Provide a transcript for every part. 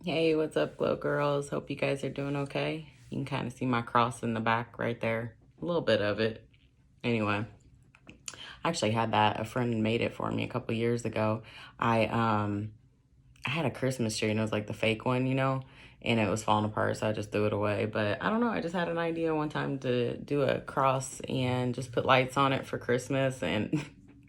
Hey, what's up, Glow Girls? Hope you guys are doing okay. You can kind of see my cross in the back right there. A little bit of it. Anyway, I actually had that. A friend made it for me a couple years ago. I had a Christmas tree and it was like the fake one, and it was falling apart, so I just threw it away. But I don't know, I just had an idea one time to do a cross and just put lights on it for Christmas, and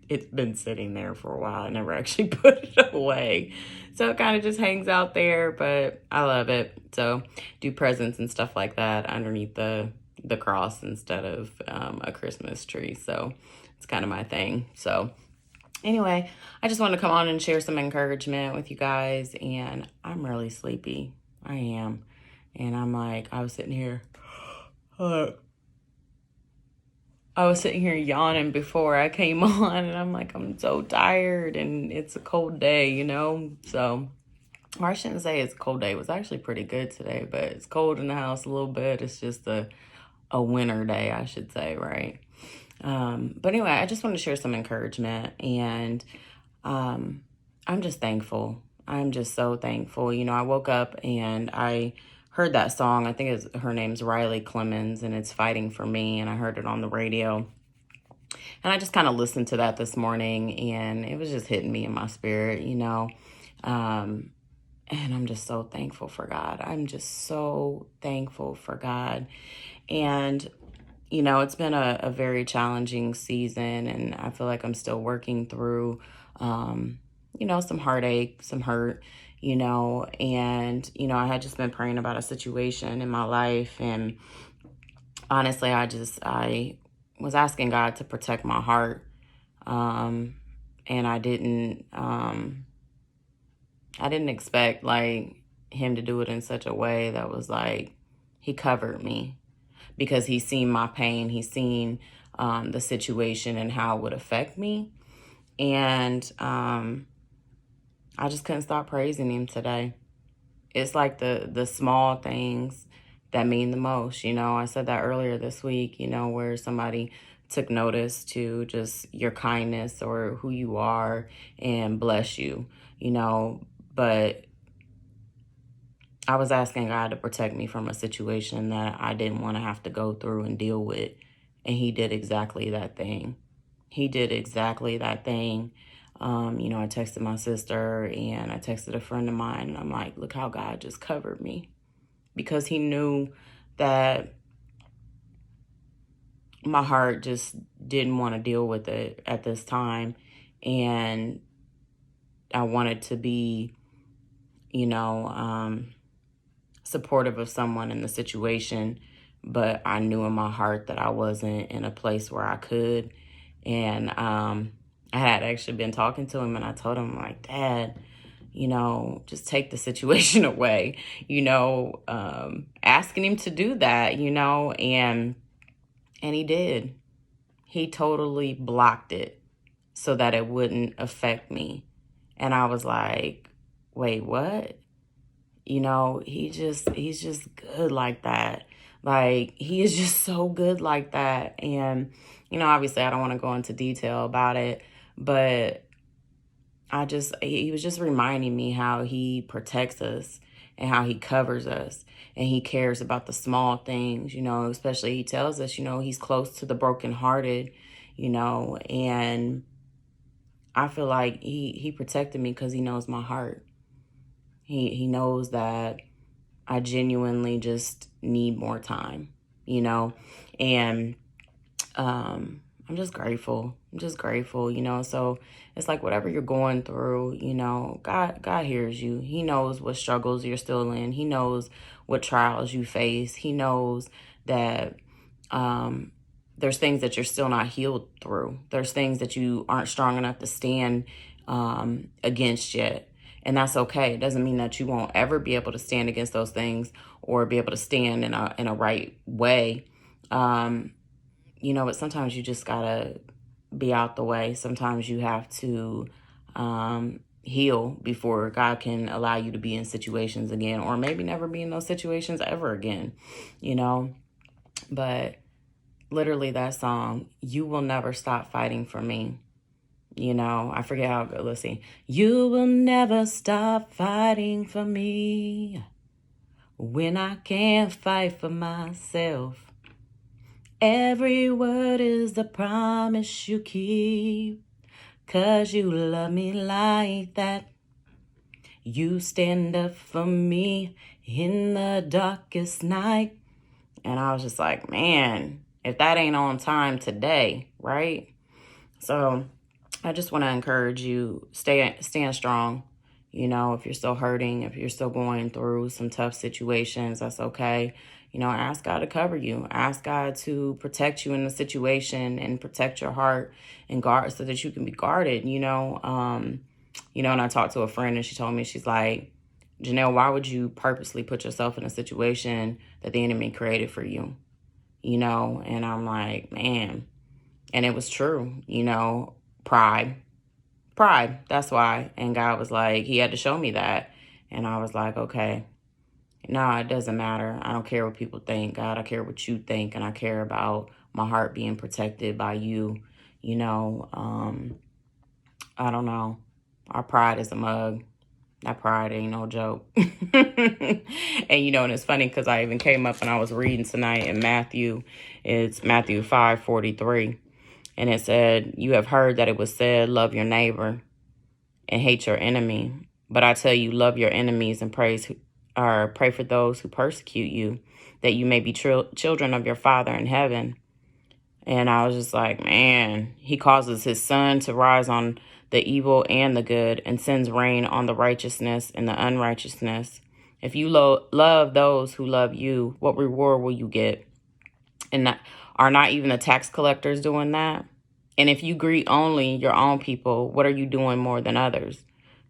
it's been sitting there for a while. I never actually put it away. So it kind of just hangs out there, but I love it. So do presents and stuff like that underneath the cross instead of a Christmas tree. So it's kind of my thing. So anyway, I just wanted to come on and share some encouragement with you guys. And I'm really sleepy. I am. And I was sitting here. I was sitting here yawning before I came on. And I'm so tired. And it's a cold day. So, or I shouldn't say it's a cold day. It was actually pretty good today. But it's cold in the house a little bit. It's just a winter day, I should say, right? But anyway, I just want to share some encouragement, and I'm just thankful. I'm just so thankful. I woke up and I heard that song. I think her name's Riley Clemmons, and it's Fighting for Me. And I heard it on the radio. And I just kind of listened to that this morning, and it was just hitting me in my spirit. And I'm just so thankful for God. I'm just so thankful for God. And it's been a very challenging season, and I feel like I'm still working through, some heartache, some hurt, and I had just been praying about a situation in my life. And honestly, I was asking God to protect my heart. And I didn't expect him to do it in such a way that was he covered me, because he's seen my pain. He's seen the situation and how it would affect me. And I just couldn't stop praising him today. It's like the small things that mean the most. I said that earlier this week, where somebody took notice to just your kindness or who you are and bless you, but I was asking God to protect me from a situation that I didn't want to have to go through and deal with. And he did exactly that thing. He did exactly that thing. I texted my sister and I texted a friend of mine, and I'm like, look how God just covered me. Because he knew that my heart just didn't want to deal with it at this time. And I wanted to be, supportive of someone in the situation, but I knew in my heart that I wasn't in a place where I could. And I had actually been talking to him, and I told him, Dad, just take the situation away, asking him to do that, and he did. He totally blocked it so that it wouldn't affect me. And I was like, wait, what? He's just good like that. He is just so good like that. And, obviously I don't want to go into detail about it, but he was just reminding me how he protects us and how he covers us, and he cares about the small things, especially he tells us, he's close to the brokenhearted, and I feel like he protected me because he knows my heart. He knows that I genuinely just need more time, and I'm just grateful. So it's like whatever you're going through, God hears you. He knows what struggles you're still in. He knows what trials you face. He knows that there's things that you're still not healed through. There's things that you aren't strong enough to stand against yet. And that's okay. It doesn't mean that you won't ever be able to stand against those things or be able to stand in a right way. But sometimes you just gotta be out the way. Sometimes you have to heal before God can allow you to be in situations again, or maybe never be in those situations ever again, But literally that song, you will never stop fighting for me. You know, I forget how it goes. Let's see. You will never stop fighting for me when I can't fight for myself. Every word is the promise you keep, 'cause you love me like that. You stand up for me in the darkest night. And I was just like, man, if that ain't on time today, right? So I just want to encourage you, stand strong. You know, if you're still hurting, if you're still going through some tough situations, that's okay. You know, ask God to cover you. Ask God to protect you in the situation and protect your heart and guard so that you can be guarded, and I talked to a friend and she told me, she's like, Janelle, why would you purposely put yourself in a situation that the enemy created for you? And I'm like, man, and it was true, pride, that's why. And God was like, he had to show me that. And I was like, okay, no, it doesn't matter. I don't care what people think. God, I care what you think. And I care about my heart being protected by you. I don't know. Our pride is a mug. That pride ain't no joke. And it's funny because I even came up and I was reading tonight in Matthew. It's Matthew 5:43. And it said, you have heard that it was said, love your neighbor and hate your enemy. But I tell you, love your enemies and pray for those who persecute you, that you may be children of your Father in heaven. And I was just like, man, he causes his sun to rise on the evil and the good and sends rain on the righteousness and the unrighteousness. If you love those who love you, what reward will you get? And are not even the tax collectors doing that? And if you greet only your own people, what are you doing more than others?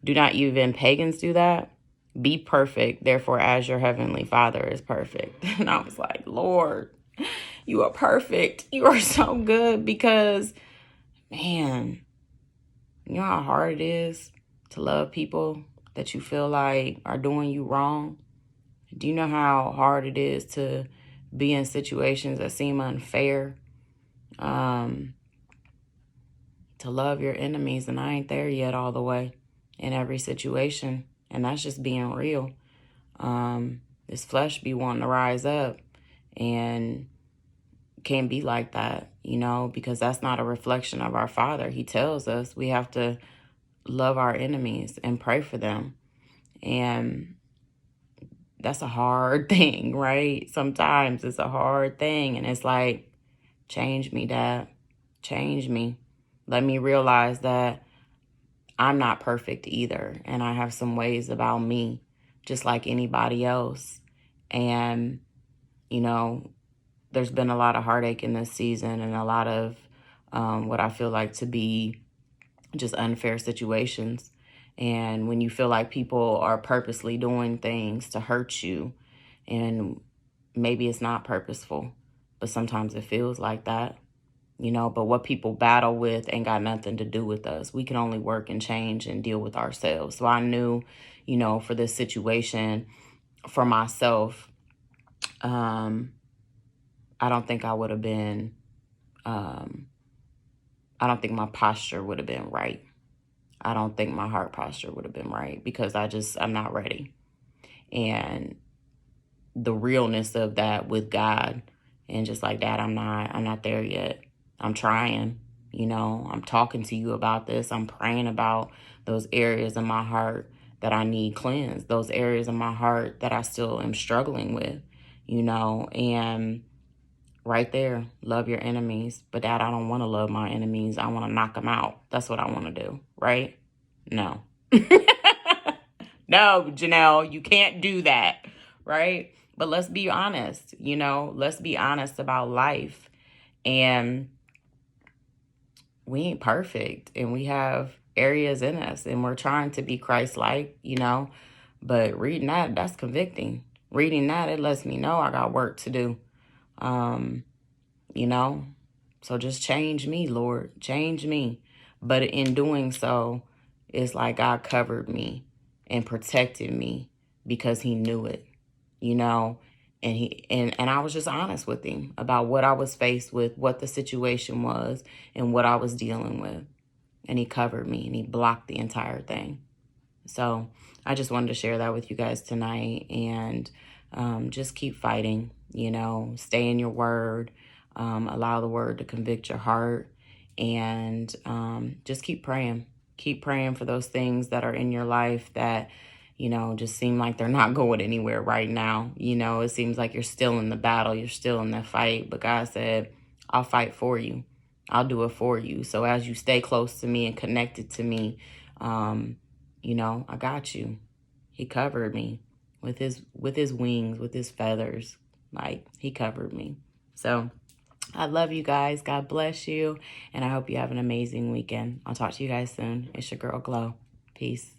Do not even pagans do that? Be perfect, therefore, as your heavenly Father is perfect. And I was like, Lord, you are perfect. You are so good because, man, you know how hard it is to love people that you feel like are doing you wrong? Do you know how hard it is to be in situations that seem unfair? To love your enemies, and I ain't there yet all the way in every situation. And that's just being real. This flesh be wanting to rise up and can't be like that, because that's not a reflection of our Father. He tells us we have to love our enemies and pray for them. And that's a hard thing, right? Sometimes it's a hard thing. And it's like, change me, Dad. Change me. Let me realize that I'm not perfect either. And I have some ways about me, just like anybody else. And, there's been a lot of heartache in this season and a lot of what I feel like to be just unfair situations. And when you feel like people are purposely doing things to hurt you, and maybe it's not purposeful, but sometimes it feels like that. But what people battle with ain't got nothing to do with us. We can only work and change and deal with ourselves. So I knew, for this situation, for myself, I don't think I would have been, I don't think my posture would have been right. I don't think my heart posture would have been right because I'm not ready. And the realness of that with God, and just like that, I'm not there yet. I'm trying, I'm talking to you about this. I'm praying about those areas in my heart that I need cleansed, those areas in my heart that I still am struggling with, and right there, love your enemies. But Dad, I don't want to love my enemies. I want to knock them out. That's what I want to do, right? No. No, Janelle, you can't do that, right? But let's be honest, let's be honest about life. And we ain't perfect, and we have areas in us, and we're trying to be Christ-like, but reading that's convicting. Reading that, it lets me know I got work to do, so just change me, Lord, change me. But in doing so, it's like God covered me and protected me because he knew it, and I was just honest with him about what I was faced with, what the situation was, and what I was dealing with. and he covered me and he blocked the entire thing. So I just wanted to share that with you guys tonight, and just keep fighting, stay in your word, allow the word to convict your heart, and just keep praying. Keep praying for those things that are in your life that, just seem like they're not going anywhere right now. It seems like you're still in the battle, you're still in the fight, but God said, I'll fight for you. I'll do it for you. So as you stay close to me and connected to me, I got you. He covered me with his wings, with his feathers. Like, he covered me. So I love you guys. God bless you. And I hope you have an amazing weekend. I'll talk to you guys soon. It's your girl, Glow. Peace.